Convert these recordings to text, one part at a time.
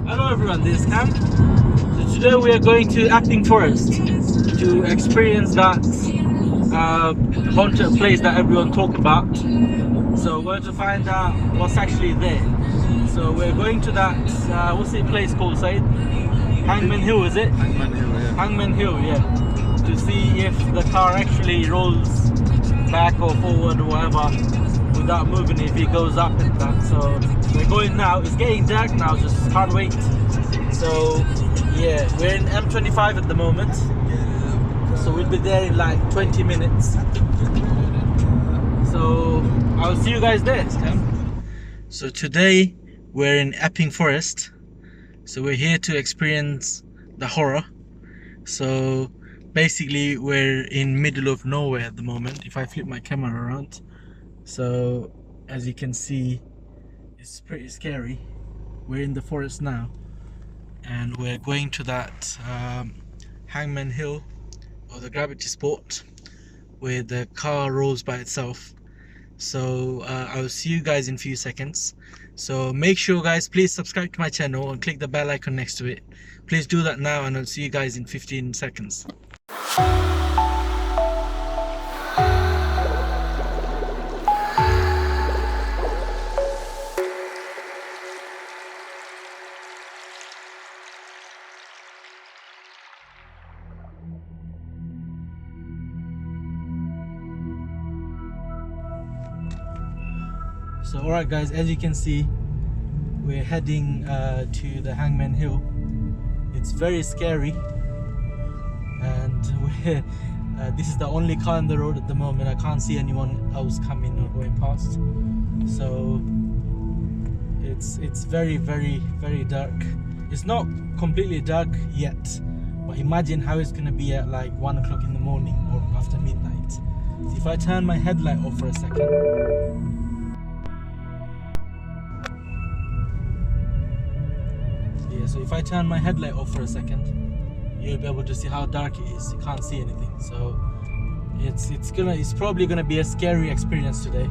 Hello everyone, this is Cam. So today we are going to Epping Forest to experience that haunted place that everyone talk about. So we're going to find out what's actually there. So we're going to that, what's the place called, Said? Hangman Hill, is it? Hangman Hill, yeah. Hangman Hill, yeah. To see if the car actually rolls back or forward or whatever without moving, if it goes up and that. So we're going now. It's getting dark now, just can't wait. So yeah, we're in M25 at the moment, so we'll be there in like 20 minutes. So I'll see you guys there. So today we're in Epping Forest, so we're here to experience the horror. So basically we're in middle of nowhere at the moment. If I flip my camera around, so as you can see, it's pretty scary. We're in the forest now and we're going to that Hangman Hill, or the gravity spot, where the car rolls by itself. So I'll see you guys in a few seconds. So make sure guys, please subscribe to my channel and click the bell icon next to it. Please do that now and I'll see you guys in 15 seconds. So alright guys, as you can see, we're heading to the Hangman Hill. It's very scary, and this is the only car on the road at the moment. I can't see anyone else coming or going past. So it's very dark. It's not completely dark yet, but imagine how it's gonna be at like 1 o'clock in the morning or after midnight. So if I turn my headlight off for a second. So if I turn my headlight off for a second, you'll be able to see how dark it is. You can't see anything. So it's probably gonna be a scary experience today.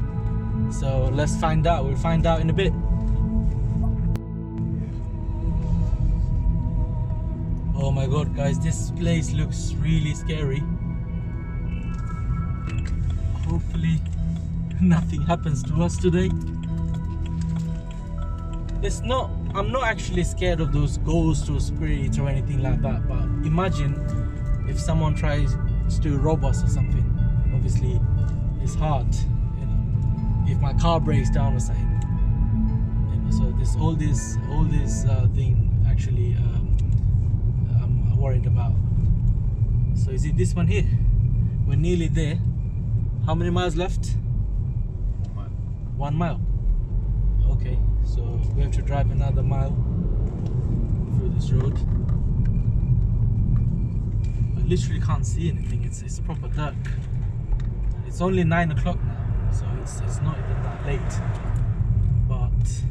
So let's find out. We'll find out in a bit. Oh my god guys, this place looks really scary. Hopefully nothing happens to us today. I'm not actually scared of those ghosts or spirits or anything like that, but imagine if someone tries to rob us or something. Obviously it's hard, you know, if my car breaks down or something, you know. So all this thing actually I'm worried about. So is it this one here? We're nearly there. How many miles left? 1 mile. Okay, so we have to drive another mile through this road. I literally can't see anything. It's proper dark. It's only 9 o'clock now, so it's not even that late. But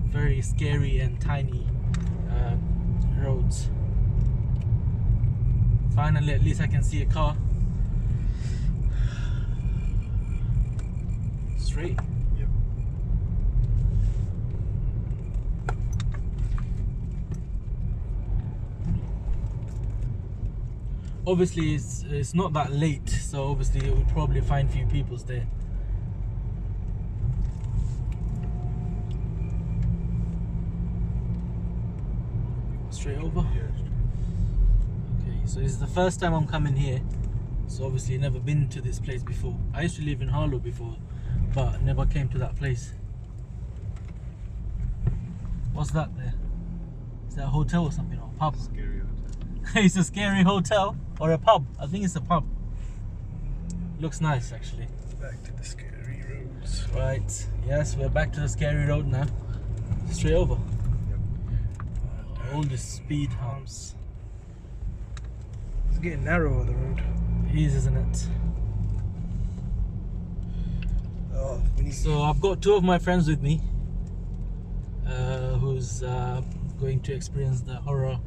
very scary and tiny roads. Finally, at least I can see a car. Straight. Obviously it's not that late, so obviously we'll probably find few peoples there. Straight over? Yeah. Okay, so this is the first time I'm coming here, so obviously never been to this place before. I used to live in Harlow before, but never came to that place. What's that there? Is that a hotel or something, or a pub? Scary hotel. It's a scary hotel or a pub. I think it's a pub. Looks nice actually. Back to the scary roads. Right, yes, we're back to the scary road now. Straight over. Yep. All the speed humps. It's getting narrower, the road. It is, isn't it? Oh, so I've got two of my friends with me who's going to experience the horror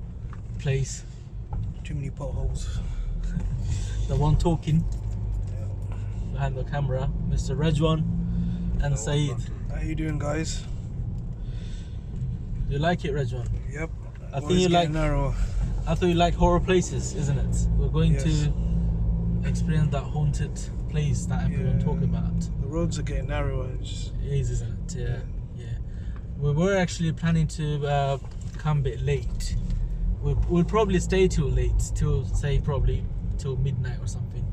place. Too many potholes. The one talking behind the camera, Mr. Rejwan and Saeed. How you doing, guys? You like it, Rajon? Yep. I think you like. narrower. I thought you like horror places, isn't it? We're going to experience that haunted place that everyone talk about. The roads are getting narrower. It is, isn't it? Yeah. We were actually planning to come a bit late. We'll probably stay till late, till say probably till midnight or something.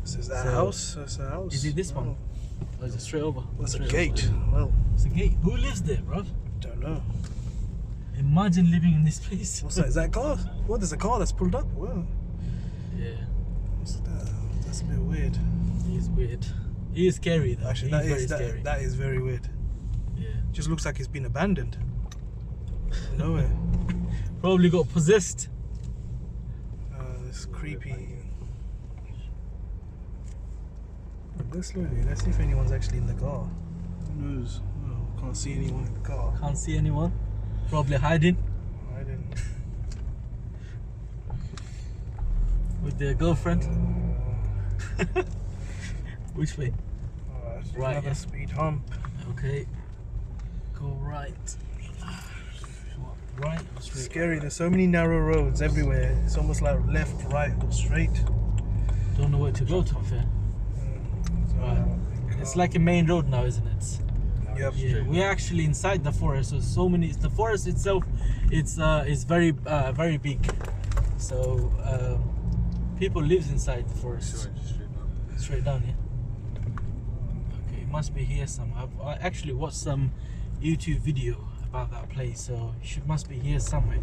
Is that a house? That's a house. Is it this one? Or is it straight over? That's a Straight gate. over. Well, It's a gate. Who lives there, bro? don't know. Imagine living in this place. What's that? Is that a car? What? There's a car that's pulled up. Wow. Yeah, What's that? That's a bit weird. it is weird. It is scary though. Actually, It is very scary. that is very weird. Yeah. Just looks like it's been abandoned. Nowhere. Probably got possessed. It's creepy. Go slowly. Let's see if anyone's actually in the car. Who knows? Oh, can't see anyone in the car. Can't see anyone. Probably hiding I didn't. with their girlfriend. Which way? Right, Another yeah. speed hump. Okay. Go right. Right or straight? Scary. There's so many narrow roads everywhere. It's almost like left, right, or straight. Don't know where to go, to be fair. Right. It's like a main road now, isn't it? Yep. Yeah, we're actually inside the forest. So many. The forest itself, it's very very big. So people lives inside the forest. Straight down, yeah. Okay, it must be here somewhere. I actually watched some YouTube video about that place, so it must be here somewhere.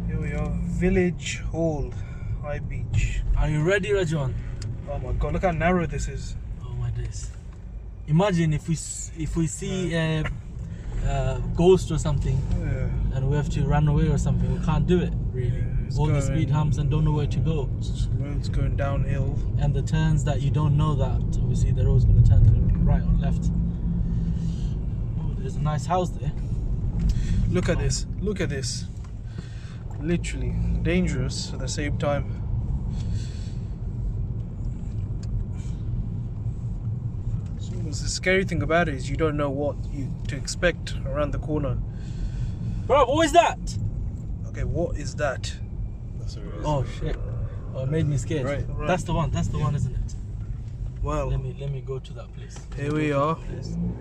Here we are, Village Hall, High Beach. Are you ready, Rajon? Oh my god, look how narrow this is. Oh my days! Imagine if we see a ghost or something, Yeah. and we have to run away or something. We can't do it really. Yeah, All the speed humps and don't know where to go, Road's going downhill. and the turns that you don't know that obviously the road's going to turn to the right or left. Oh, there's a nice house there. Look at this. Look at this. Literally dangerous at the same time. The scary thing about it is you don't know what to expect around the corner. Bro, what is that? Okay, what is that? Oh shit! Oh, it made me scared. Right. That's the one. That's the one, isn't it? Well, Let me go to that place. here we are.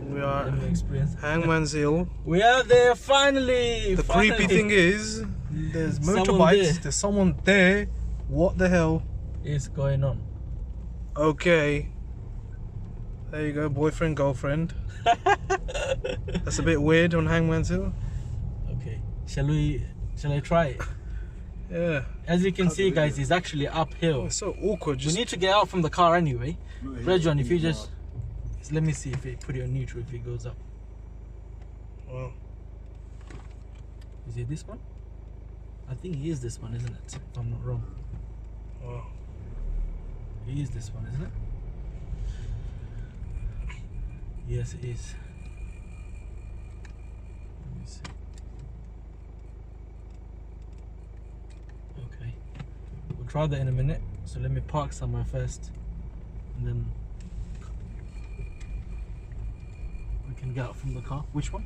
We are Let me experience. Hangmans Hill. We are there finally. The finally. creepy thing is, there's Someone motorbikes. there. There's someone there. What the hell? is going on. Okay. There you go, boyfriend, girlfriend. That's a bit weird on Hangman's Hill. Okay, shall I try it? Yeah. As you can Can't see, believe guys, it. it's actually uphill. It's so awkward. We Just need to get out from the car anyway. Rajon, if you just let me see if it put it on neutral if it goes up. well, Is it this one? I think it is this one, isn't it? If I'm not wrong. well. It is this one, isn't it? Yes, it is. Let me see. Okay. We'll try that in a minute. So let me park somewhere first. And then we can get out from the car. Which one?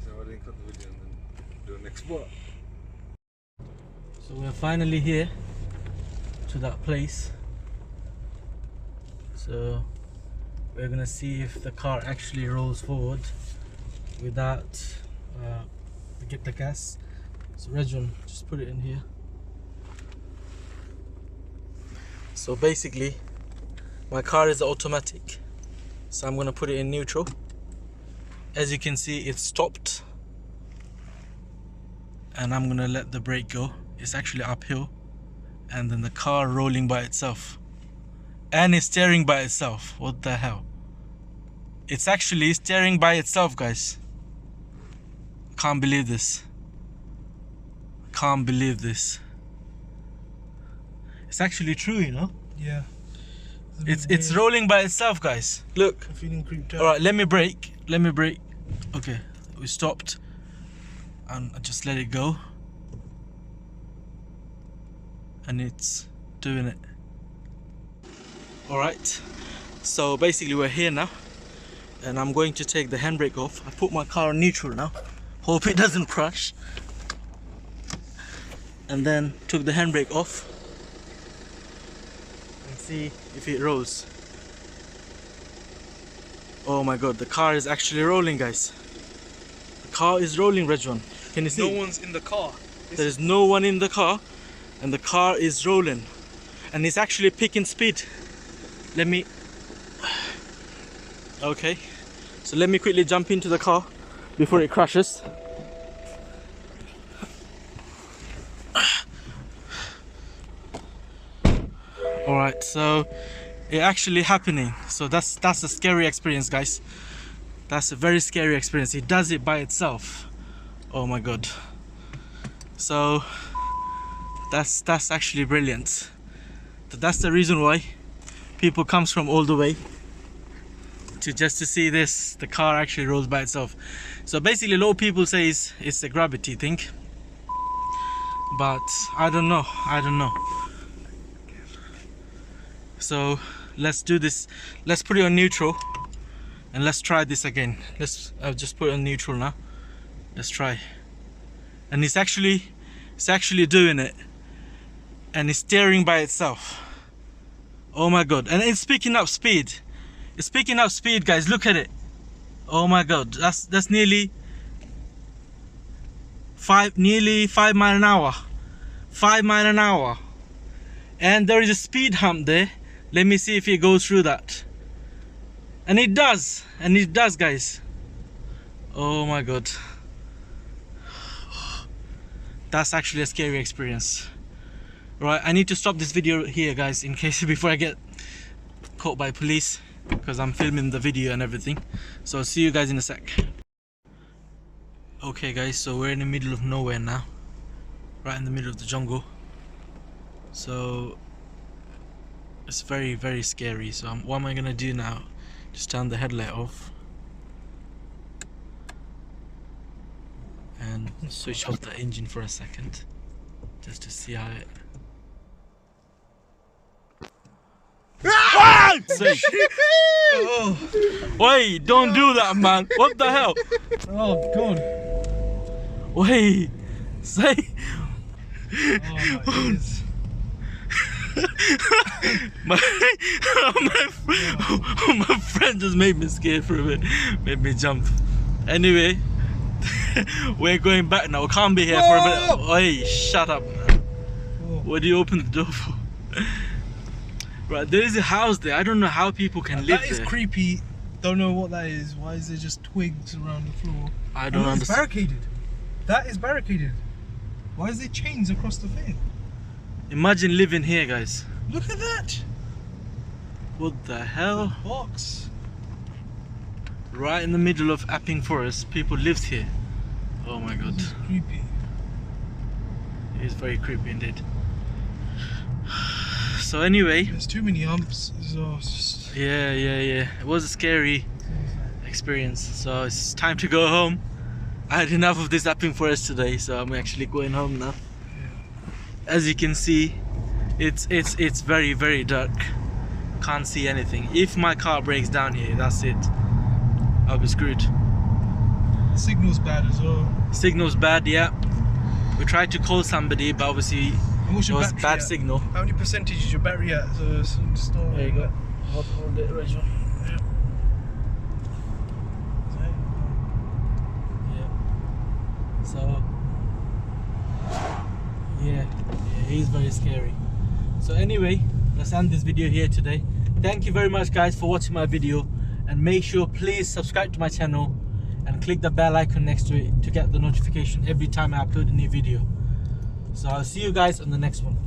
So I didn't cut the video and then do the next spot. So we're finally here to that place. So we're gonna see if the car actually rolls forward without get the gas. So Rajon, just put it in here. So basically my car is automatic, so I'm gonna put it in neutral. As you can see, it's stopped, and I'm gonna let the brake go. It's actually uphill, and then the car rolling by itself, and it's steering by itself. What the hell? It's actually steering by itself, guys. Can't believe this. Can't believe this. It's actually true, you know. Yeah. It's rolling by itself, guys. Look. I'm feeling creeped out. All right, let me brake. Let me brake. Okay, we stopped, and I just let it go, and it's doing it. All right. So basically, we're here now. and I'm going to take the handbrake off. I put my car on neutral now. Hope it doesn't crash. And then took the handbrake off. And see if it rolls. Oh my god, the car is actually rolling, guys. The car is rolling, Rejwan. Can you see? No one's in the car. There is no one in the car, and the car is rolling. And it's actually picking speed. Let me... Okay. So let me quickly jump into the car before it crashes. Alright, so it actually happening. So that's a scary experience, guys. That's a very scary experience. It does it by itself. Oh my god. So that's actually brilliant. That's the reason why people comes from all the way to see this. The car actually rolls by itself. So basically a lot of people say it's a gravity thing, but I don't know. So let's do this. Let's put it on neutral and let's try this again. I'll just put it on neutral now. Let's try. And it's actually doing it, and it's steering by itself. Oh my god. And it's picking up speed. It's picking up speed, guys. Look at it. Oh my god. That's nearly 5 miles an hour. 5 miles an hour. And there is a speed hump there. Let me see if it goes through that. And it does. And it does, guys. Oh my god. That's actually a scary experience. Right, I need to stop this video here, guys, in case before I get caught by police, because I'm filming the video and everything. So I'll see you guys in a sec. Okay guys, so we're in the middle of nowhere now, right in the middle of the jungle. So it's very, very scary. So what am I gonna do now? Just turn the headlight off and switch off the engine for a second, just to see how it... Oh. Wait, don't do that, man. What the hell? Oh god. Wait, say... Oh my goodness. my friend just made me scared for a bit, made me jump. Anyway, we're going back now. We can't be here for a bit. Oi, shut up, man. What do you open the door for? Right, there is a house there. I don't know how people can live there. That is creepy. Don't know what that is. Why is there just twigs around the floor? I don't understand. It's barricaded. That is barricaded. Why is there chains across the thing? Imagine living here, guys. Look at that. What the hell? The box. Right in the middle of Epping Forest, people lives here. Oh my god. This is creepy. It is very creepy indeed. So anyway, there's too many humps. So yeah. It was a scary experience. So it's time to go home. I had enough of this Epping Forest today, so I'm actually going home now. As you can see, it's very, very dark. Can't see anything. If my car breaks down here, that's it. I'll be screwed. The signal's bad as well. Signal's bad, yeah. We tried to call somebody, but obviously it was bad signal. How many percentage is your battery at? So just there you go. Hold it, Rachel. Yeah. So yeah, he's very scary. So anyway, let's end this video here today. Thank you very much, guys, for watching my video, and make sure please subscribe to my channel and click the bell icon next to it to get the notification every time I upload a new video. So I'll see you guys on the next one.